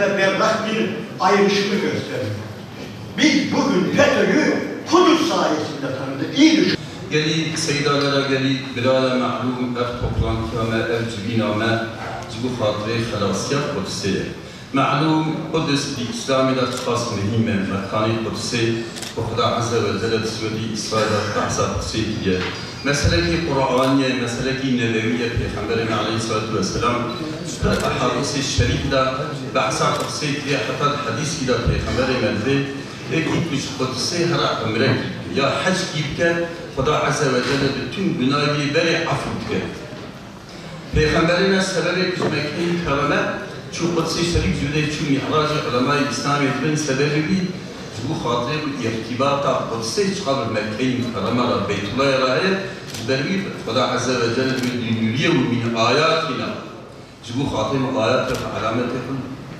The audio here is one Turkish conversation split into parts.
net ve berrak bir ayrışımı gösteriyor. Biz bugün FETÖ'yü Kudüs sayesinde tanıdık. İyi düşün. Geli seydalara geli bilala ma'lum ev toplantı ve ev cibiname cibu hatırı halasiyat Kudüs'e. Ma'lum Kudüs bir İslam'da çıkas mühime mekani Kudüs'e ve Huda Azze ve Celle Süvedi İsrail'e tahsa Kudüs'e diye. Meseleki Kur'aniye, meseleki Nebeviye Peygamberine Aleyhisselatü Vesselam ahadisi şerifle bahsa Kudüs'e diye hatta hadis ile Peygamberine medve gitmiş Kudüs'e her ömre ya hac gibken Huda Azze ve Celle bütün günahı beri affetke. Peygamberine sebebi Mekke'yi kerame şu Kudüs'e şerif züde şu mi'racı ulema-i İslamiyet'in sebebi bu hatırı irtibata Kudüs'e çıkan Mekke'yi kerame Beytullah'a rağmen züberbi Huda Azze ve Celle nuriye min ayatina bu hatırı ayat ve alamet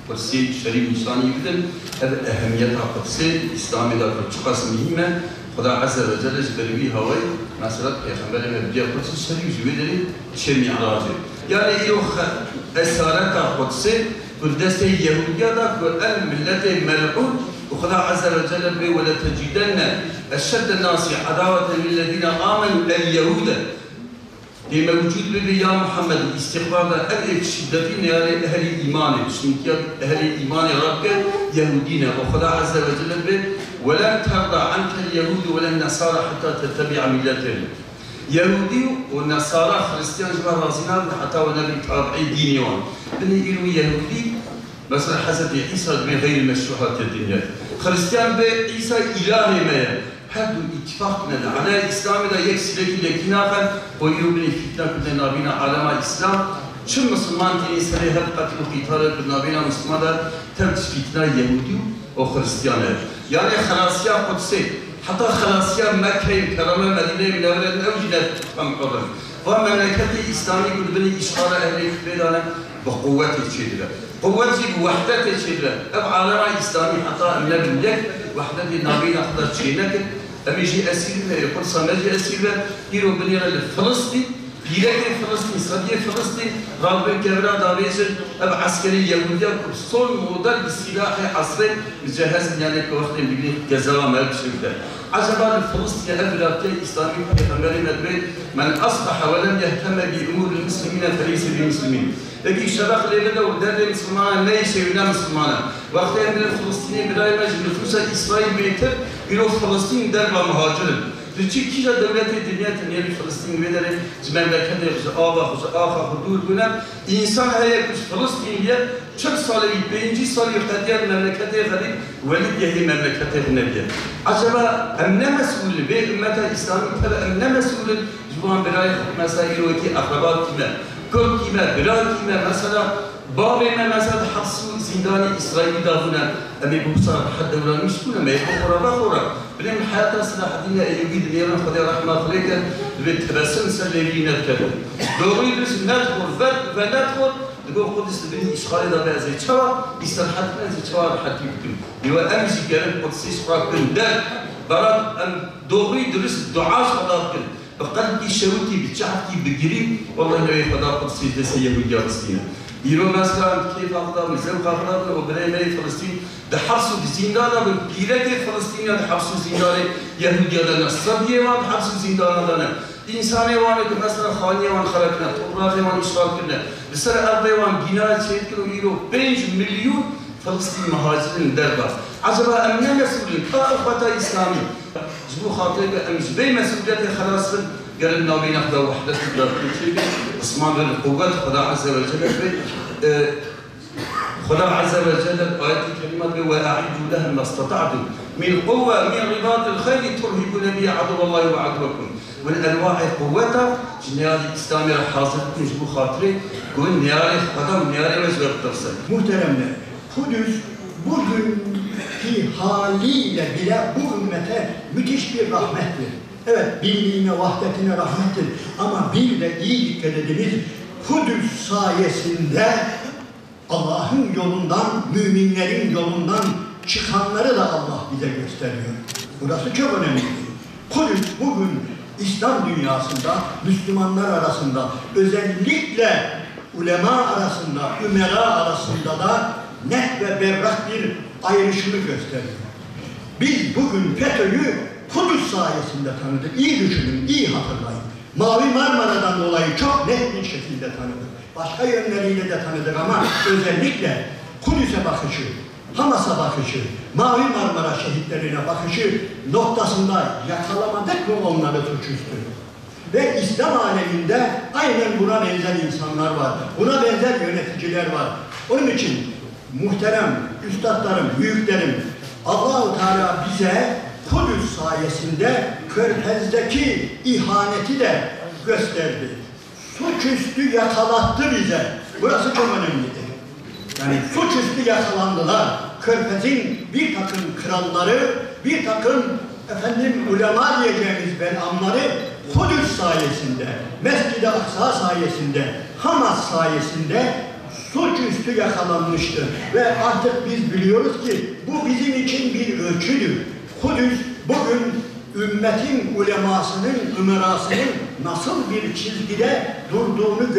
Kudüs'e şerif nişani gidin ev ehemmiyeta Kudüs'e İslam'da çıkas mühime Huda Azze ve Celle züberbi havayı mesela Peygamber'e bir Kudüs'e şerif zübeleri çe mi'racı yani o esareta Kudüs'e Kudüs'e Yahudiya da el millete mel'un وخدا عز وجل ولا تجدن أشد الناس عداوة للذين آمنوا اليهود دي موجود بي يا محمد استقبال أهل شدتين يا أهل الإيمان أهل الإيمان ربك يهودين وخدا عز وجل ولن ترضى عنك اليهود ولا النصارى حتى تتبع ملتهم يهودي والنصارى خريستيان جبار رازينات حتى ونبي تابعي دينيون بني إلو يهودي مثلا حسب عيسى من غير المشروعات الدنيا خريستيان بعيسى إلهي ما حد اتفاقنا على الإسلام دا يكسلك لكنافا ويربني فتنة كنا نابينا عالم الإسلام شو مسلمان كني سري هب قتل وقتال كنا نابينا مسلمان دا تبت فتنة يهودي وخريستيان يعني خلاصيا قدسي حتى خلاصيا مكة كرامة مدينة من أول الأوجنة فم قبل ومملكة الإسلامية قل بني إشارة أهل الكبيرة بقوة الشدة قوتي بوحدة الشدة أب عالم الإسلامي حتى من الملك وحدة النبينا حتى تشينك أم يجي أسير يقول صمجي أسير يرو بنيرة لفلسطين بيرك فلسطين صديق فلسطين رابع كبرى دابيجر أب عسكري يهودية صون موديل بسلاح عصري مجهز يعني كوقت بيجي جزاء مالك شدة عجبا فلسطين أبرك الإسلامي بيغمبري مدبي من أصبح ولم يهتم بأمور المسلمين فليس بمسلمين لكن الشباب اللي بدأوا بدأوا مسلمان ما يشيلون مسلمان وقتها من الفلسطينيين بدأوا يمجد نفوس إسرائيل بيتر يروح فلسطين درب مهاجرين لكن كذا دولة الدنيا تنيا فلسطين بدأوا مملكة آبا آخا حدود بنا إنسان هي فلسطينية كم سال بينجي سال يقتدي مملكة غريب ولد يهي مملكة النبي عجبا أمنا مسؤول بأمة الإسلامية ترى أمنا مسؤول جوان براي مسائل وكي أقربات كمان كل كيما بلاد كيما مثلا باب ما مثلا حصول زندان إسرائيل دافنا أمي بوصار حد ولا مش كنا ما يبغى خرابة خراب بلين حياة صلاح الدين أيوبي دنيا خدي رحمة خليك بتبسم سلبينا كذا دوري بس ندخل فندخل تقول قدس بني إشغال ده بأزاي شوا يسترحت بأزاي شوا حتى يمكن يو أمشي كلام قدس إشغال كن ده براد أم دوري درس الدعاء خلاص كن بقلبي شوتي بتشعتي بجري والله لو يفضل قدسي تسيه ويجابسينا يرو مثلا كيف أخذ مزام خاطر وبناء فلسطين ده حبسوا الزندان بالكيرة فلسطين ده حبسوا زندان يهودية ده نصرانية وان حبسوا زندان ده إنساني وان مثلا خانية وان خلقنا طبراخ وان إشغال كنا بسر أرض وان بناء شيء كيلو يرو 5 مليون فلسطين مهاجرين دربا عجبا أمنا مسؤولين كأخوة إسلامي جبو خاطرك أمش بي مسؤولية خلاص قال لنا بينا خدا وحدة اسمان بالقوة خدا عز وجل خدا عز وجل آيات الكلمات وأعدوا لهم ما استطعتم من قوة من رباط الخيل ترهبون به عدو الله وعدوكم من أنواع قوته جنيال الإسلامي حاصل جبو خاطري قول نياري خدا نياري وجبه ترسل Muhteremler, Kudüs bugünkü haliyle bile bu ümmete müthiş bir rahmettir. Evet, birliğine, vahdetine rahmettir. Ama bir de iyi dikkat ediniz, Kudüs sayesinde Allah'ın yolundan, müminlerin yolundan çıkanları da Allah bize gösteriyor. Burası çok önemli. Kudüs bugün İslam dünyasında, Müslümanlar arasında, özellikle ulema arasında, ümera arasında da net ve berrak bir ayrışımı gösteriyor. Biz bugün FETÖ'yü Kudüs sayesinde tanıdık. İyi düşünün, iyi hatırlayın. Mavi Marmara'dan dolayı çok net bir şekilde tanıdık. Başka yönleriyle de tanıdık ama özellikle Kudüs'e bakışı, Hamas'a bakışı, Mavi Marmara şehitlerine bakışı noktasında yakalamadık mı onları suçüstü? Ve İslam aleminde aynen buna benzer insanlar var. Buna benzer yöneticiler var. Onun için muhterem üstadlarım, büyüklerim, Allah-u Teala bize Kudüs sayesinde Körfez'deki ihaneti de gösterdi. Suçüstü yakalattı bize. Burası çok önemlidir. Yani suçüstü yakalandılar. Körfez'in bir takım kralları, bir takım ulema diyeceğimiz belamları Kudüs sayesinde, Mescid-i Aksa sayesinde, Hamas sayesinde suçüstü yakalanmıştır. Ve artık biz biliyoruz ki bu bizim için bir ölçüdür. Kudüs bugün ümmetin ulemasının, ümerasının nasıl bir çizgide durduğunu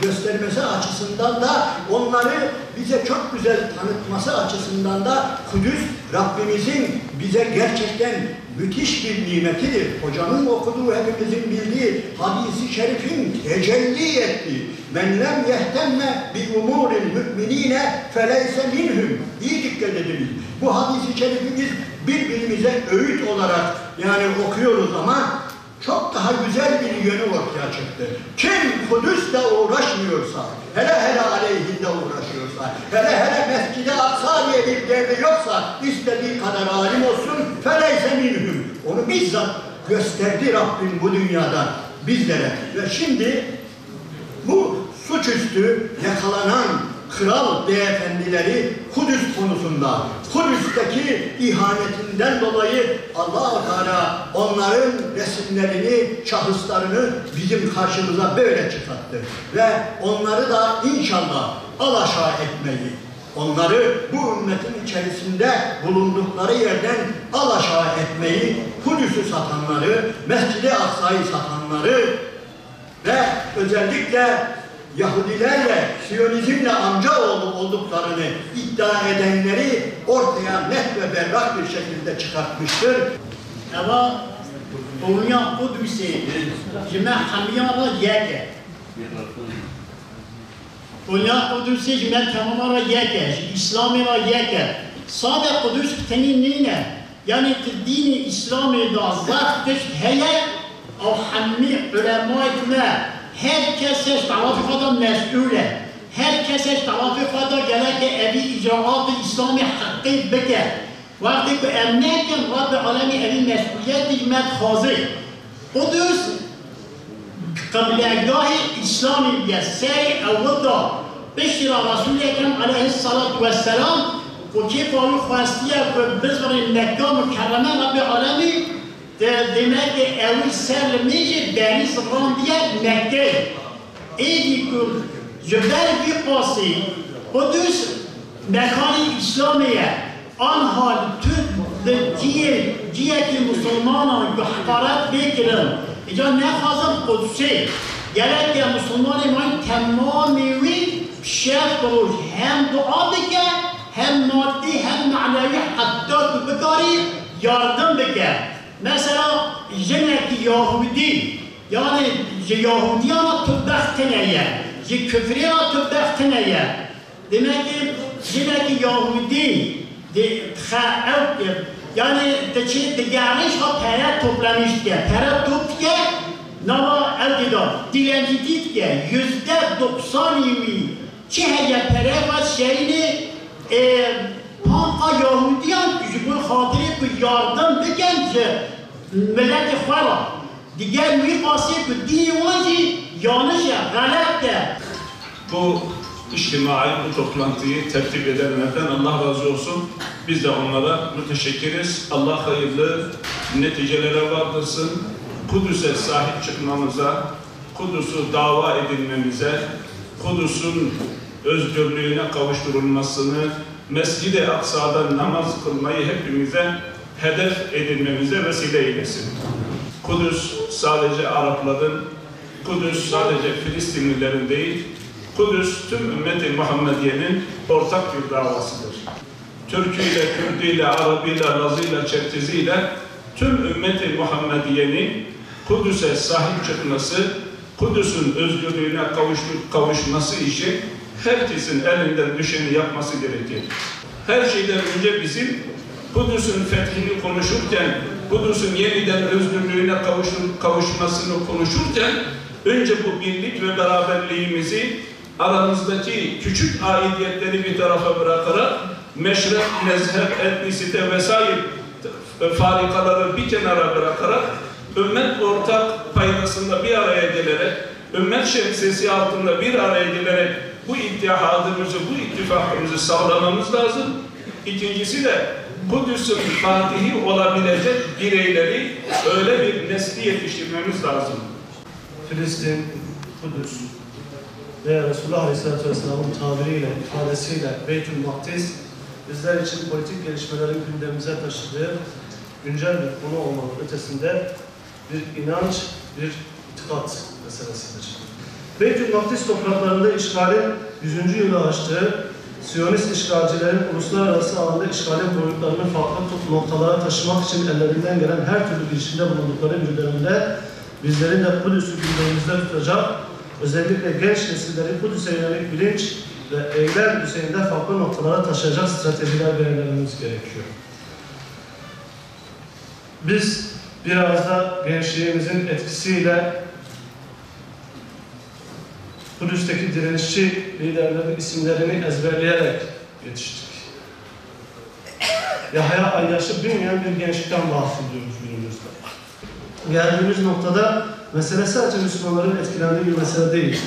göstermesi açısından da onları bize çok güzel tanıtması açısından da Kudüs Rabbimizin bize gerçekten müthiş bir nimetidir. Hocamın okuduğu, hepimizin bildiği hadis-i şerifin tecelli ettiği men lem yehtemme bi umuril müminine feleyse minhum. İyi dikkat ediniz. Bu hadis-i şerifimiz birbirimize öğüt olarak yani okuyoruz ama çok daha güzel bir yönü ortaya çıktı. Kim Kudüs'le uğraşmıyorsa, hele aleyhinde uğraşıyorsa, hele Mescid-i Aksa diye bir derdi yoksa, istediği kadar alim olsun, feleyse minhum. Onu bizzat gösterdi Rabbim bu dünyada bizlere. Ve şimdi bu suçüstü yakalanan kral beyefendileri Kudüs konusunda, Kudüs'teki ihanetinden dolayı Allah-u Teala onların resimlerini, şahıslarını bizim karşımıza böyle çıkarttı. Ve onları da inşallah alaşağı etmeyi, onları bu ümmetin içerisinde bulundukları yerden alaşağı etmeyi, Kudüs'ü satanları, Mescid-i Aksa'yı satanları ve özellikle Yahudilerle, Siyonizmle amcaoğlu olduklarını iddia edenleri ortaya net ve berrak bir şekilde çıkartmıştır. Ama Dünya Kudüs'ü cime hamiyara yeke. Dünya Kudüs'ü cime tamamara yeke, İslam'ı yeke. Sade Kudüs tenine yani dini İslam'ı da zaten heye o hammi ulemayla herkese tarafı kadar mesulü, herkese tarafı kadar gerek evi icraat-ı İslami hakkı beke. Vakti ki emniyetin Rabbi alemi evi mesuliyeti hizmet hazır. Kudüs kıblegâh-i İslamiye seri evvada beşira Resul-i Ekrem aleyhissalatu vesselam o ki falı khvastiye ve bizri Mekke mükerreme Rabbi alemi demek ki evvel serlemeci beni sıfran diye Mekke. Eydi ki cebel bir pası Kudüs mekanı İslamiye anhal tüm diye ki Müslüman'a hakaret bekirin. İca ne hazım Kudüs'e gerek ya Müslüman'a tamamen şef olur. Hem dua beke hem maddi hem manevi hatta bekari yardım beke. Mesela jeneki Yahudi yani Yahudiyana tübbehtine küfriyana tübbehtine demek ki jeneki Yahudi yani diğeriş ha para toplamış diye para topluyor nava elde dilencilik diye %90'ı çiheye para var şeyini Panka Yahudiyan bu hatırı bu yardım bekence milleti xwara diğer mirası bu dini yanlışa galette. Bu içtimai, bu toplantıyı tertip edenlerden Allah razı olsun. Biz de onlara müteşekkiriz. Allah hayırlı neticelere vardırsın. Kudüs'e sahip çıkmamıza, Kudüs'ü dava edilmemize, Kudüs'ün özgürlüğüne kavuşturulmasını, Mescid-i Aksa'da namaz kılmayı hepimize hedef edinmemize vesile eylesin. Kudüs sadece Arapların, Kudüs sadece Filistinlilerin değil, Kudüs tüm ümmeti Muhammediye'nin ortak bir davasıdır. Türküyle, Kürdüyle, Arabıyla, Lazıyla, Çerkeziyle tüm ümmeti Muhammediye'nin Kudüs'e sahip çıkması, Kudüs'ün özgürlüğüne kavuşması için herkesin elinden düşeni yapması gerekir. Her şeyden önce bizim Kudüs'ün fethini konuşurken, Kudüs'ün yeniden özgürlüğüne kavuşmasını konuşurken, önce bu birlik ve beraberliğimizi, aramızdaki küçük aidiyetleri bir tarafa bırakarak, meşrep, mezhep, etnisite vesaire farikaları bir kenara bırakarak, ümmet ortak paydasında bir araya gelerek, ümmet şemsiyesi altında bir araya gelerek bu ittihadımızı, bu ittifakımızı sağlamamız lazım. İkincisi de Kudüs'ün fatihi olabilecek bireyleri öyle bir nesli yetiştirmemiz lazım. Filistin, Kudüs ve Resulullah Aleyhisselatü Vesselam'ın tabiriyle, ifadesiyle Beytül Makdis bizler için politik gelişmelerin gündemimize taşıdığı güncel bir konu olmanın ötesinde bir inanç, bir itikat meselesidir. Beytül Makdis topraklarında işgalin 100. yılı aştığı, Siyonist işgalcilerin uluslararası alanda işgalin boyutlarını farklı noktalara taşımak için ellerinden gelen her türlü girişimde bulundukları bir dönemde bizlerin de Kudüs'ü gündemimizde tutacak, özellikle genç nesilleri Kudüs'e yönelik bilinç ve eylem düzeyinde farklı noktalara taşıyacak stratejiler belirlememiz gerekiyor. Biz biraz da gençliğimizin etkisiyle Kudüs'teki direnişçi liderlerin isimlerini ezberleyerek yetiştik. Yahya Ayyaş'ı bilmeyen bir gençlikten bahsediyoruz günümüzde. Geldiğimiz noktada mesele sadece Müslümanların etkilendiği bir mesele değildir.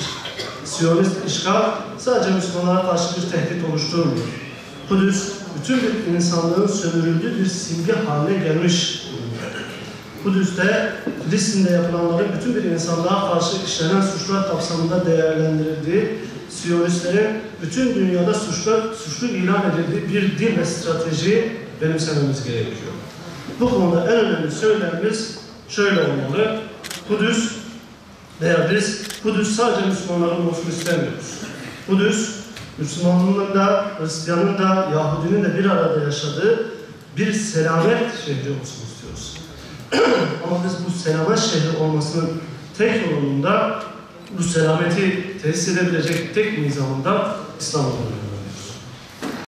Siyonist işgal sadece Müslümanlara karşı bir tehdit oluşturmuyor. Kudüs, bütün bir insanlığın sömürüldüğü bir simge haline gelmiş durumda. Kudüs'te, Filistin'de yapılanların bütün bir insanlığa karşı işlenen suçlar kapsamında değerlendirildiği, Siyonistlerin bütün dünyada suçlu ilan edildiği bir dil ve strateji benimsememiz gerekiyor. Bu konuda en önemli söylemimiz şöyle olmalı: Kudüs veya biz Kudüs sadece Müslümanların olsun istemiyoruz. Kudüs, Müslümanlığın da, Hristiyanın da, Yahudinin de bir arada yaşadığı bir selamet şehri olsun istiyoruz. Ama biz bu selamet şehri olmasının tek yolunda, bu selameti tesis edebilecek tek nizamında İslam olduğunu